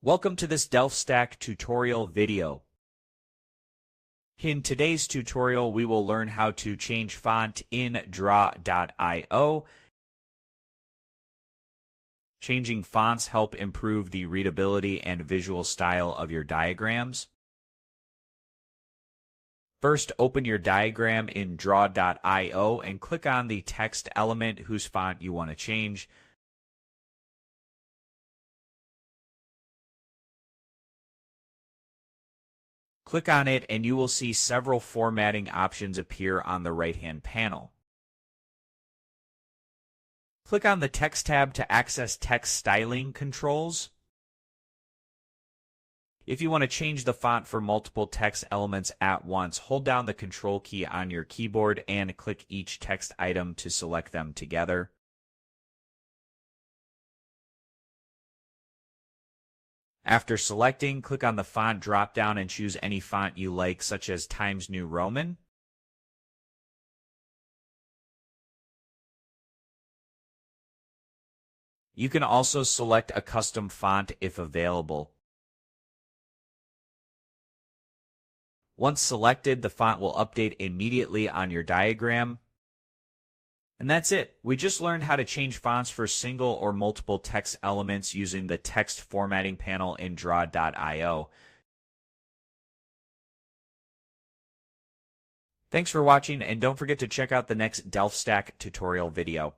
Welcome to this Delft Stack tutorial video. In today's tutorial, we will learn how to change font in draw.io. Changing fonts help improve the readability and visual style of your diagrams. First, open your diagram in draw.io and click on the text element whose font you want to change. Click on it and you will see several formatting options appear on the right-hand panel. Click on the Text tab to access text styling controls. If you want to change the font for multiple text elements at once, hold down the Control key on your keyboard and click each text item to select them together. After selecting, click on the font drop-down and choose any font you like, such as Times New Roman. You can also select a custom font if available. Once selected, the font will update immediately on your diagram. And that's it. We just learned how to change fonts for single or multiple text elements using the text formatting panel in draw.io. Thanks for watching, and don't forget to check out the next Delft Stack tutorial video.